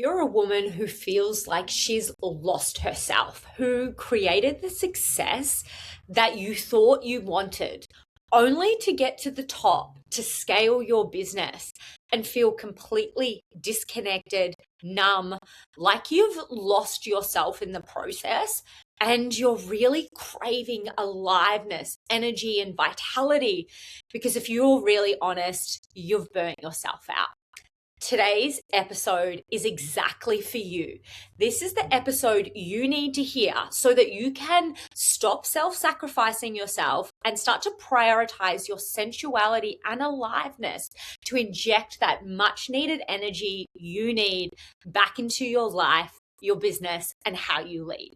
You're a woman who feels like she's lost herself, who created the success that you thought you wanted, only to get to the top, to scale your business and feel completely disconnected, numb, like you've lost yourself in the process. And you're really craving aliveness, energy, and vitality. Because if you're really honest, you've burnt yourself out. Today's episode is exactly for you. This is the episode you need to hear so that you can stop self-sacrificing yourself and start to prioritize your sensuality and aliveness to inject that much needed energy you need back into your life, your business, and how you lead.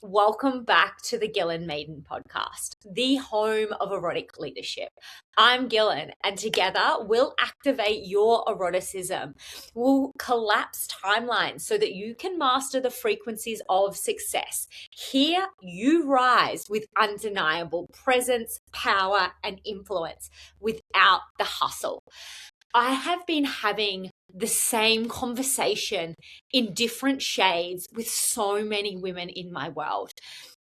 Welcome back to the Ghislain Maiden podcast, the home of erotic leadership. I'm Ghislain, and together we'll activate your eroticism. We'll collapse timelines so that you can master the frequencies of success. Here you rise with undeniable presence, power, and influence without the hustle. I have been having the same conversation in different shades with so many women in my world.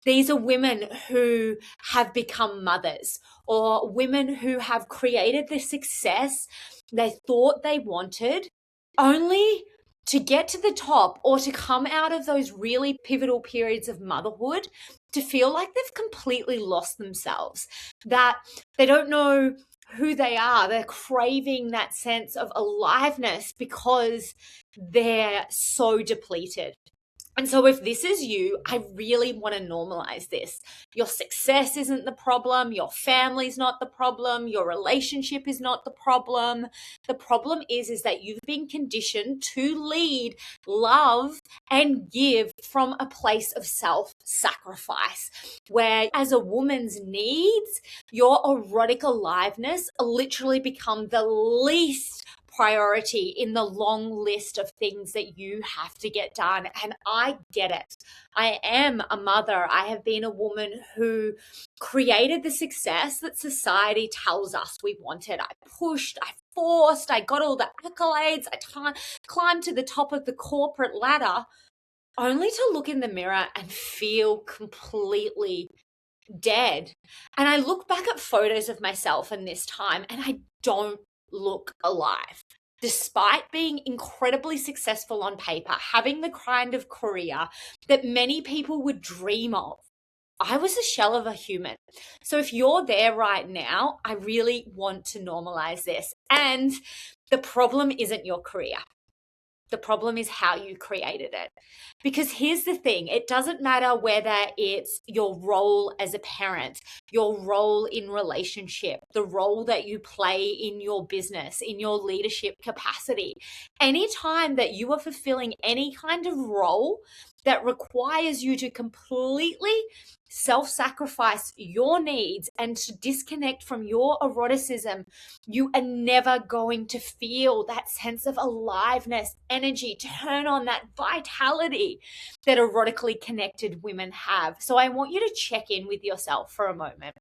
These are women who have become mothers, or women who have created the success they thought they wanted, only to get to the top or to come out of those really pivotal periods of motherhood to feel like they've completely lost themselves, that they don't know who they are. They're craving that sense of aliveness because they're so depleted. And so if this is you, I really want to normalize this. Your success isn't the problem. Your family's not the problem. Your relationship is not the problem. The problem is that you've been conditioned to lead, love, and give from a place of self-sacrifice, where as a woman's needs, your erotic aliveness literally become the least priority in the long list of things that you have to get done. And I get it. I am a mother. I have been a woman who created the success that society tells us we wanted. I pushed, I forced, I got all the accolades, I climbed to the top of the corporate ladder, only to look in the mirror and feel completely dead. And I look back at photos of myself in this time and I don't look alive. Despite being incredibly successful on paper, having the kind of career that many people would dream of, I was a shell of a human. So if you're there right now, I really want to normalize this. And the problem isn't your career. The problem is how you created it. Because here's the thing, it doesn't matter whether it's your role as a parent, your role in relationship, the role that you play in your business, in your leadership capacity. Anytime that you are fulfilling any kind of role that requires you to completely self-sacrifice your needs and to disconnect from your eroticism, you are never going to feel that sense of aliveness, energy, turn on that vitality that erotically connected women have. So I want you to check in with yourself for a moment.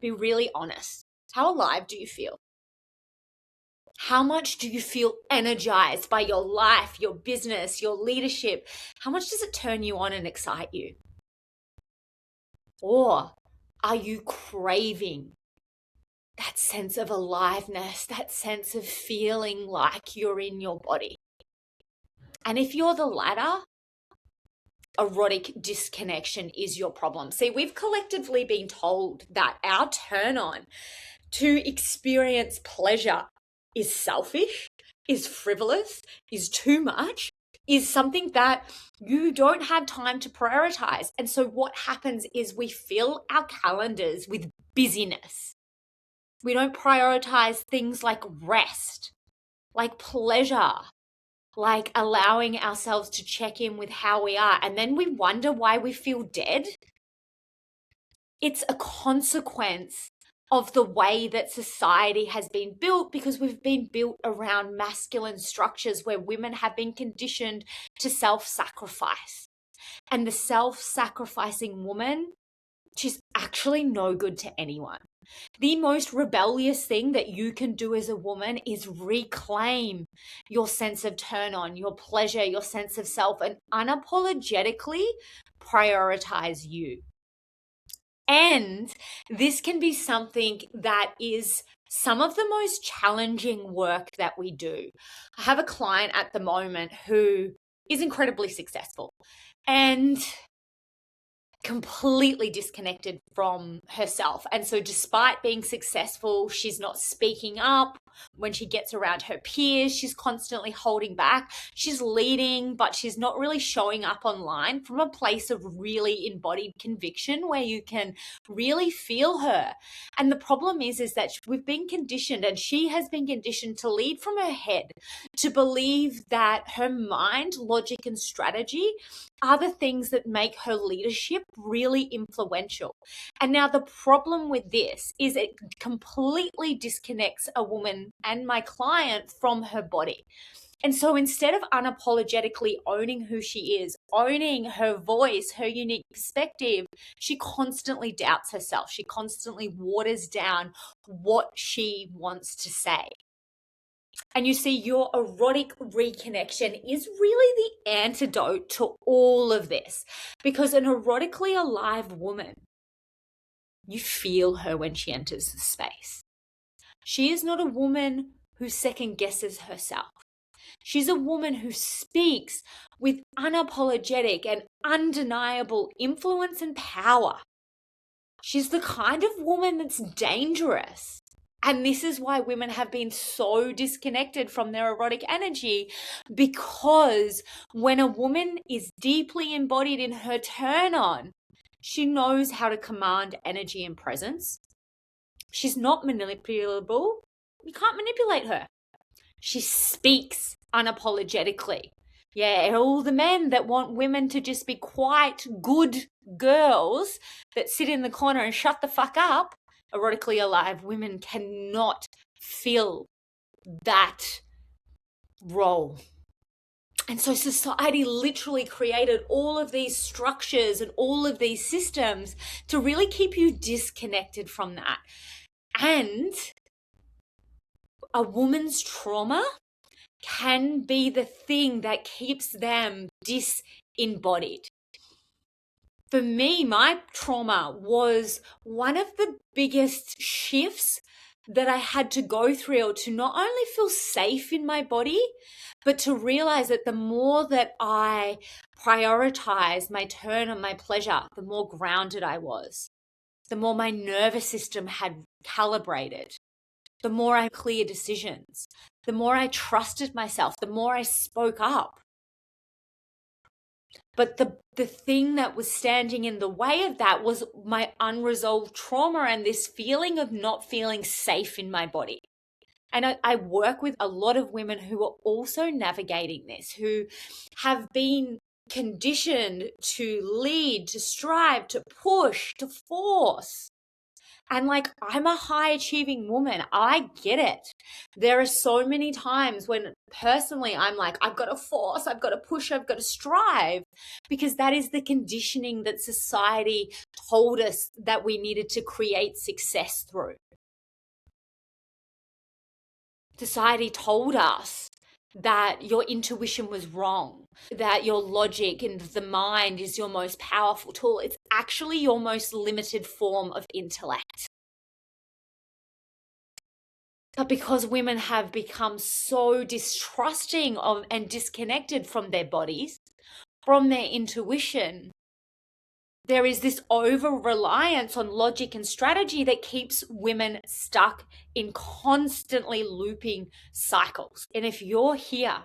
Be really honest. How alive do you feel? How much do you feel energized by your life, your business, your leadership? How much does it turn you on and excite you? Or are you craving that sense of aliveness, that sense of feeling like you're in your body? And if you're the latter, erotic disconnection is your problem. See, we've collectively been told that our turn on to experience pleasure is selfish, is frivolous, is too much, is something that you don't have time to prioritize. And so what happens is we fill our calendars with busyness. We don't prioritize things like rest, like pleasure, like allowing ourselves to check in with how we are. And then we wonder why we feel dead. It's a consequence of the way that society has been built, because we've been built around masculine structures where women have been conditioned to self-sacrifice. And the self-sacrificing woman she's actually no good to anyone. The most rebellious thing that you can do as a woman is reclaim your sense of turn on, your pleasure, your sense of self, and unapologetically prioritize you. And this can be something that is some of the most challenging work that we do. I have a client at the moment who is incredibly successful and completely disconnected from herself. And so despite being successful, she's not speaking up. When she gets around her peers, she's constantly holding back. She's leading, but she's not really showing up online from a place of really embodied conviction where you can really feel her. And the problem is that we've been conditioned, and she has been conditioned to lead from her head, to believe that her mind, logic, and strategy are the things that make her leadership really influential. And now the problem with this is it completely disconnects a woman and my client from her body. And so instead of unapologetically owning who she is, owning her voice, her unique perspective, she constantly doubts herself. She constantly waters down what she wants to say. And you see, your erotic reconnection is really the antidote to all of this, because an erotically alive woman, you feel her when she enters the space. She is not a woman who second guesses herself. She's a woman who speaks with unapologetic and undeniable influence and power. She's the kind of woman that's dangerous. And this is why women have been so disconnected from their erotic energy, because when a woman is deeply embodied in her turn on, she knows how to command energy and presence. She's not manipulable. You can't manipulate her. She speaks unapologetically. Yeah, all the men that want women to just be quiet, good girls that sit in the corner and shut the fuck up, erotically alive women cannot fill that role. And so society literally created all of these structures and all of these systems to really keep you disconnected from that. And a woman's trauma can be the thing that keeps them disembodied. For me, my trauma was one of the biggest shifts that I had to go through to not only feel safe in my body, but to realize that the more that I prioritized my turn on my pleasure, the more grounded I was, the more my nervous system had calibrated, the more I clear decisions, the more I trusted myself, the more I spoke up. But the thing that was standing in the way of that was my unresolved trauma and this feeling of not feeling safe in my body. And I work with a lot of women who are also navigating this, who have been conditioned to lead, to strive, to push, to force. And like, I'm a high achieving woman. I get it. There are so many times when personally I'm like, I've got to force, I've got to push, I've got to strive, because that is the conditioning that society told us that we needed to create success through. Society told us that your intuition was wrong, that your logic and the mind is your most powerful tool. It's actually your most limited form of intellect. But because women have become so distrusting of and disconnected from their bodies, from their intuition, there is this over-reliance on logic and strategy that keeps women stuck in constantly looping cycles. And if you're here,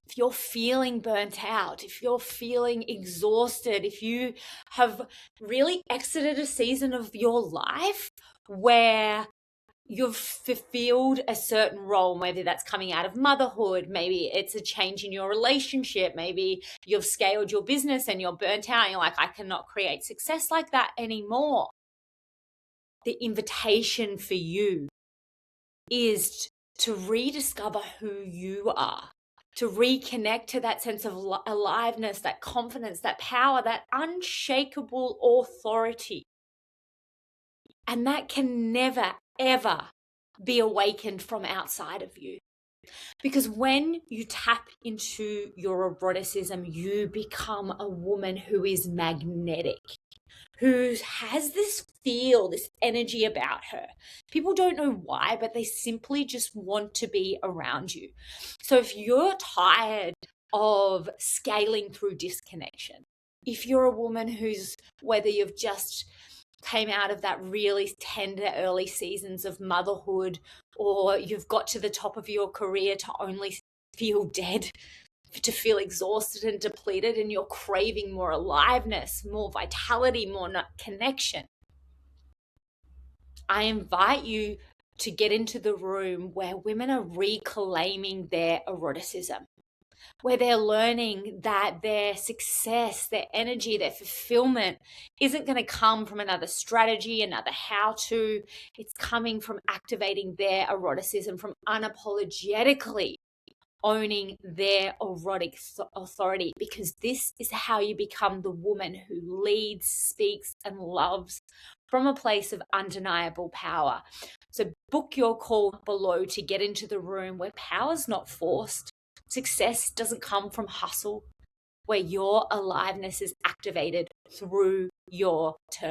if you're feeling burnt out, if you're feeling exhausted, if you have really exited a season of your life where you've fulfilled a certain role, maybe that's coming out of motherhood, maybe it's a change in your relationship, maybe you've scaled your business and you're burnt out and you're like, I cannot create success like that anymore. The invitation for you is to rediscover who you are, to reconnect to that sense of aliveness, that confidence, that power, that unshakable authority And that can never, ever be awakened from outside of you. Because when you tap into your eroticism, you become a woman who is magnetic, who has this feel, this energy about her. People don't know why, but they simply just want to be around you. So if you're tired of scaling through disconnection, if you're a woman whether you've just came out of that really tender early seasons of motherhood, or you've got to the top of your career to only feel dead, to feel exhausted and depleted, and you're craving more aliveness, more vitality, more connection, I invite you to get into the room where women are reclaiming their eroticism, where they're learning that their success, their energy, their fulfillment isn't going to come from another strategy, another how-to. It's coming from activating their eroticism, from unapologetically owning their erotic authority, because this is how you become the woman who leads, speaks, and loves from a place of undeniable power. So book your call below to get into the room where power's not forced. Success doesn't come from hustle, where your aliveness is activated through your turn